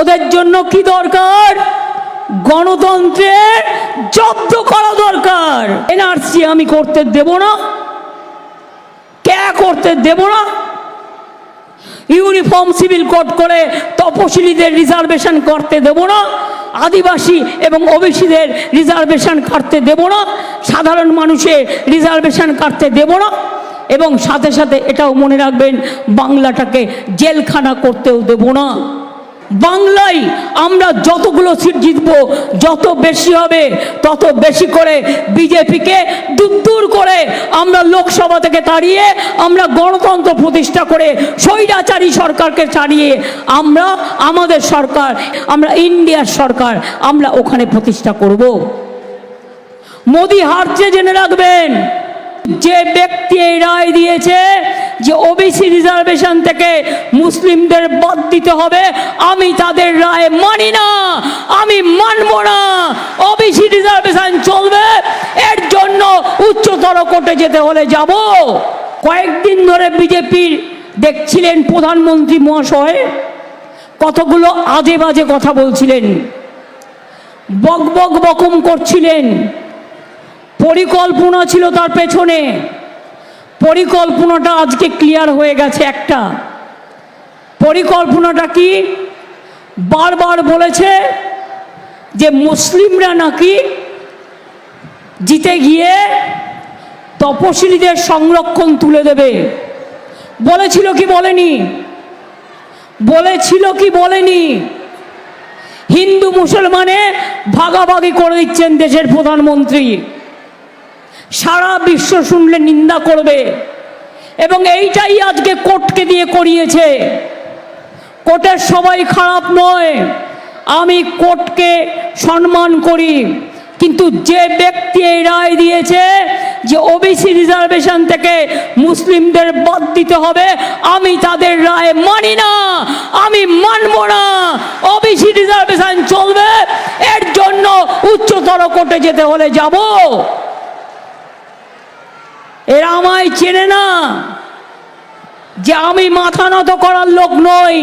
ওদের জন্য কি দরকার? গণতন্ত্রের জব্দ করা দরকার। এনআরসি আমি করতে দেব না, কে করতে দেব না। ইউনিফর্ম সিভিল কোড করে তপশিলীদের রিজার্ভেশন করতে দেব না, আদিবাসী এবং ওবিসিদের রিজার্ভেশন করতে দেব না, সাধারণ মানুষের রিজার্ভেশন করতে দেব না। এবং সাথে সাথে এটাও মনে রাখবেন, বাংলাটাকে জেলখানা করতেও দেব না। বাংলায় আমরা যতগুলো সিট জিতবো, যত বেশি হবে তত বেশি করে বিজেপিকে দূর করে আমরা লোকসভা থেকে তাড়িয়ে, আমরা গণতন্ত্র প্রতিষ্ঠা করে স্বৈরাচারী সরকারকে তাড়িয়ে আমরা আমাদের সরকার, আমরা ইন্ডিয়ার সরকার আমরা ওখানে প্রতিষ্ঠা করব। মোদি হারছে জেনে রাখবেন। যে ব্যক্তি এই রায় দিয়েছে যে ওবিসি রিজার্ভেশন থেকে মুসলিমদের বাদ দিতে হবে, আমি তাদের রায় মানি না, আমি মানব না। ওবিসি রিজার্ভেশন চলবে, এর জন্য উচ্চতর কোর্টে যেতে হলে যাব। কয়েকদিন ধরে বিজেপির দেখছিলেন প্রধানমন্ত্রী মহাশয় কতগুলো আজে বাজে কথা বলছিলেন, বক বক বকম করছিলেন। পরিকল্পনা ছিল তার পেছনে, পরিকল্পনাটা আজকে ক্লিয়ার হয়ে গেছে। একটা পরিকল্পনাটা কি? বারবার বলেছে যে মুসলিমরা নাকি জিতে গিয়ে তপশিলীদের সংরক্ষণ তুলে দেবে। বলেছিল কি বলেনি? বলেছিল কি বলেনি? হিন্দু মুসলমানে ভাগাভাগি করে দিচ্ছেন দেশের প্রধানমন্ত্রী, সারা বিশ্ব শুনলে নিন্দা করবে। এবং এইটাই আজকে কোর্টকে দিয়ে করিয়েছে। কোর্টের সবাই খারাপ নয়, আমি কোর্টকে সম্মান করি, কিন্তু যে ব্যক্তি এই রায় দিয়েছে যে ওবিসি রিজার্ভেশন থেকে মুসলিমদের বাদ দিতে হবে, আমি তাদের রায় মানি না, আমি মানব না। ওবিসি রিজার্ভেশন চলবে, এর জন্য উচ্চতর কোর্টে যেতে হলে যাব। এরা আমায় চেনে না যে আমি মাথা নত করার লোক নই।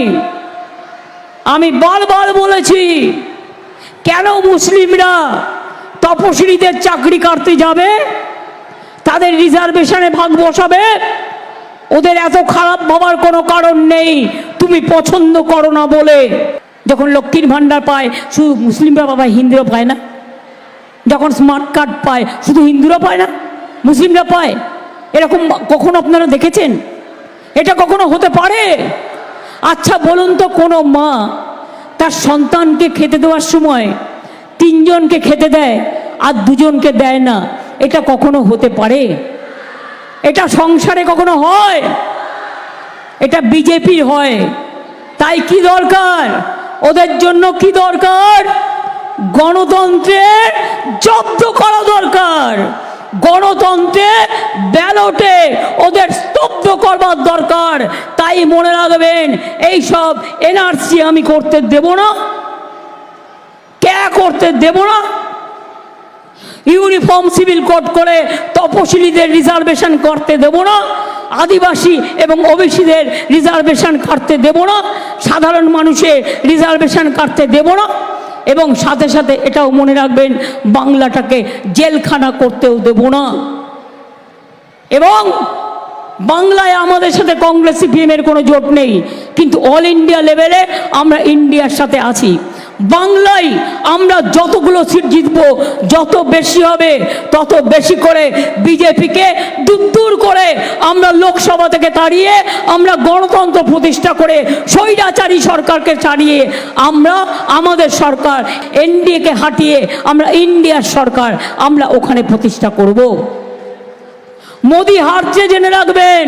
আমি বারবার বলেছি, কেন মুসলিমরা তপশিলীদের চাকরি কাটতে যাবে, তাদের রিজার্ভেশনে ভাগ বসাবে? ওদের এত খারাপ ভাবার কোনো কারণ নেই, তুমি পছন্দ করো না বলে। যখন লক্ষ্মীর ভাণ্ডার পায় শুধু মুসলিমরা পায়, হিন্দুরা পায় না? যখন স্মার্ট কার্ড পায় শুধু হিন্দুরা পায় না, মুসলিমরা পায়? এরকম কখনো আপনারা দেখেছেন? এটা কখনো হতে পারে? আচ্ছা বলুন তো, কোনো মা তার সন্তানকে খেতে দেওয়ার সময় 3 জনকে খেতে দেয় আর 2 জনকে দেয় না, এটা কখনো হতে পারে? এটা সংসারে কখনো হয়? এটা বিজেপির হয়। তাই কি দরকার ওদের জন্য? কি দরকার? গণতন্ত্রের জব্দ করা দরকার। গণতন্ত্রে ব্যালটে ওদের স্তব্ধ করবার দরকার। তাই মনে রাখবেন, এই সব এনআরসি আমি করতে দেব না, কে করতে দেব না। ইউনিফর্ম সিভিল কোড করে তপশিলীদের রিজার্ভেশন করতে দেব না, আদিবাসী এবং ওবিসিদের রিজার্ভেশন করতে দেব না, সাধারণ মানুষের রিজার্ভেশন করতে দেব না। এবং সাথে সাথে এটাও মনে রাখবেন, বাংলাটাকে জেলখানা করতেও দেব না। এবং বাংলায় আমাদের সাথে কংগ্রেস সিপিএমের কোনো জোট নেই, কিন্তু অল ইন্ডিয়া লেভেলে আমরা ইন্ডিয়ার সাথে আছি। বাংলায় আমরা যতগুলো সিট জিতবো, যত বেশি হবে তত বেশি করে বিজেপিকে দূর করে আমরা লোকসভা থেকে তাড়িয়ে, আমরা গণতন্ত্র প্রতিষ্ঠা করে স্বৈরাচারী সরকারকে তাড়িয়ে আমরা আমাদের সরকার এনডিএকে হাঁটিয়ে আমরা ইন্ডিয়ার সরকার আমরা ওখানে প্রতিষ্ঠা করব। মোদি হারছে জেনে রাখবেন।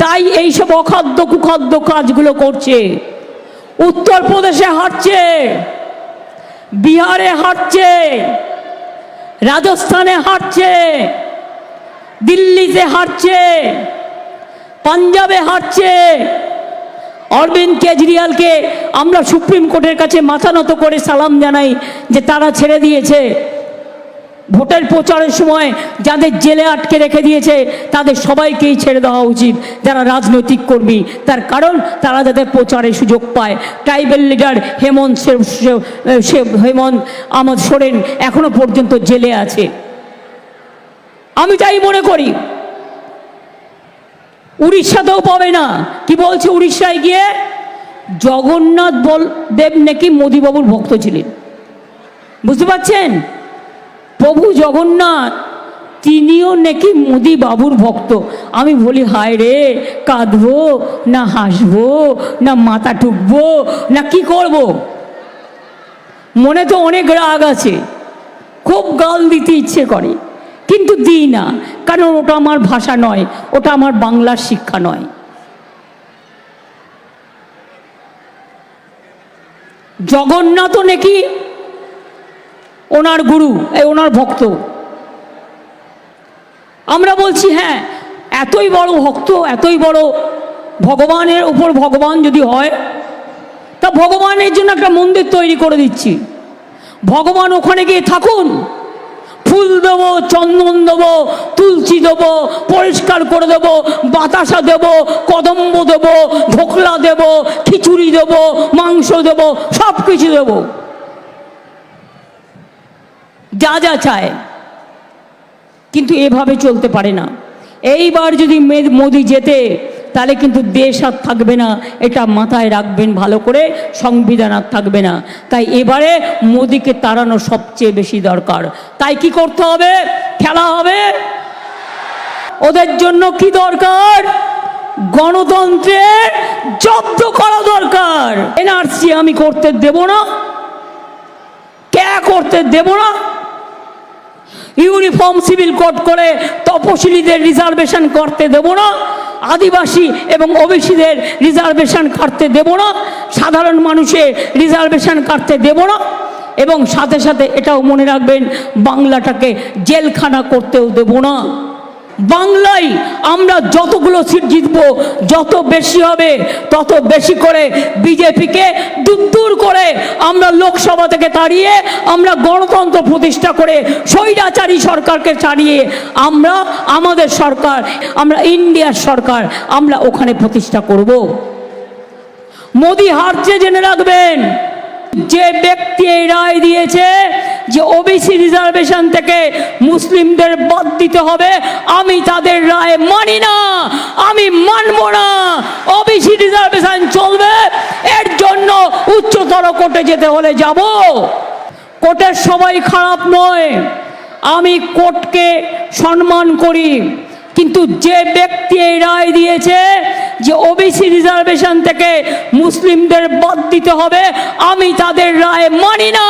তাই এইসব অখাদ্য কুখাদ্য কাজগুলো করছে। উত্তরপ্রদেশে হারছে, বিহারে হারছে, রাজস্থানে হারছে, দিল্লিতে হারছে, পাঞ্জাবে হারছে। অরবিন্দ কেজরিওয়ালকে আমরা সুপ্রিম কোর্টের কাছে মাথা নত করে সালাম জানাই যে তারা ছেড়ে দিয়েছে। ভোটের প্রচারের সময় যাদের জেলে আটকে রেখে দিয়েছে তাদের সবাইকেই ছেড়ে দেওয়া উচিত, যারা রাজনৈতিক কর্মী। তার কারণ তারা যাতে প্রচারের সুযোগ পায়। ট্রাইবেল লিডার হেমন্ত আমদ সোরেন এখনো পর্যন্ত জেলে আছে। আমি তাই মনে করি উড়িষ্যাতেও পাবে না। কি বলছে উড়িষ্যায় গিয়ে? জগন্নাথ দেব নাকি মোদিবাবুর ভক্ত ছিলেন। বুঝতে পারছেন? প্রভু জগন্নাথ তিনিও নাকি মোদি বাবুর ভক্ত। আমি বলি হায় রে, কাঁদবো না হাসবো না মাথা টুকবো না কি করব? মনে তো অনেক রাগ আছে, খুব গাল দিতে ইচ্ছে করে, কিন্তু দিই না, কারণ ওটা আমার ভাষা নয়, ওটা আমার বাংলার শিক্ষা নয়। জগন্নাথও নাকি ওনার গুরু, ওনার ভক্ত। আমরা বলছি হ্যাঁ, এতই বড় ভক্ত, এতই বড় ভগবানের উপর ভগবান যদি হয়, তা ভগবানের জন্য একটা মন্দির তৈরি করে দিচ্ছি। ভগবান ওখানে গিয়ে থাকুন, ফুল দেবো, চন্দন দেবো, তুলসী দেবো, পরিষ্কার করে দেবো, বাতাসা দেবো, কদম্ব দেবো, ঢোকলা দেবো, খিচুড়ি দেবো, মাংস দেবো, সব কিছু দেবো, যা যা চায়। কিন্তু এভাবে চলতে পারে না। এইবার যদি মোদি যেতে, তাহলে কিন্তু দেশ আর থাকবে না, এটা মাথায় রাখবেন ভালো করে, সংবিধান আর থাকবে না। তাই এবারে মোদিকে তাড়ানো সবচেয়ে বেশি দরকার। তাই কি করতে হবে? খেলা হবে। ওদের জন্য কি দরকার? গণতন্ত্রের জব্দ করা দরকার। এনআরসি আমি করতে দেব না, কে করতে দেব না। ইউনিফর্ম সিভিল কোড করে তপশিলীদের রিজার্ভেশন করতে দেব না, আদিবাসী এবং ওবিসিদের রিজার্ভেশন করতে দেব না, সাধারণ মানুষের রিজার্ভেশন করতে দেব না। এবং সাথে সাথে এটাও মনে রাখবেন, বাংলাটাকে জেলখানা করতেও দেব না। বাংলায় আমরা যতগুলো সিট জিতবো, যত বেশি হবে তত বেশি করে বিজেপিকে দূর করে আমরা লোকসভা থেকে তাড়িয়ে, আমরা গণতন্ত্র প্রতিষ্ঠা করে স্বৈরাচারী সরকারকে তাড়িয়ে আমরা আমাদের সরকার, আমরা ইন্ডিয়ার সরকার আমরা ওখানে প্রতিষ্ঠা করব। মোদি হারছে জেনে রাখবেন। যে ব্যক্তি এই রায় দিয়েছে যে ওবিসি রিজার্ভেশন থেকে মুসলিমদের বাদ দিতে হবে, আমি তাদের রায় মানি না, আমি মানব না। ওবিসি রিজার্ভেশন চলবে, এর জন্য উচ্চতর কোর্টে যেতে হলে যাব। কোর্টের সবাই খারাপ নয়, আমি কোর্টকে সম্মান করি, কিন্তু যে ব্যক্তি এই রায় দিয়েছে যে ওবিসি রিজার্ভেশন থেকে মুসলিমদের বাদ দিতে হবে, আমি তাদের রায় মানি না।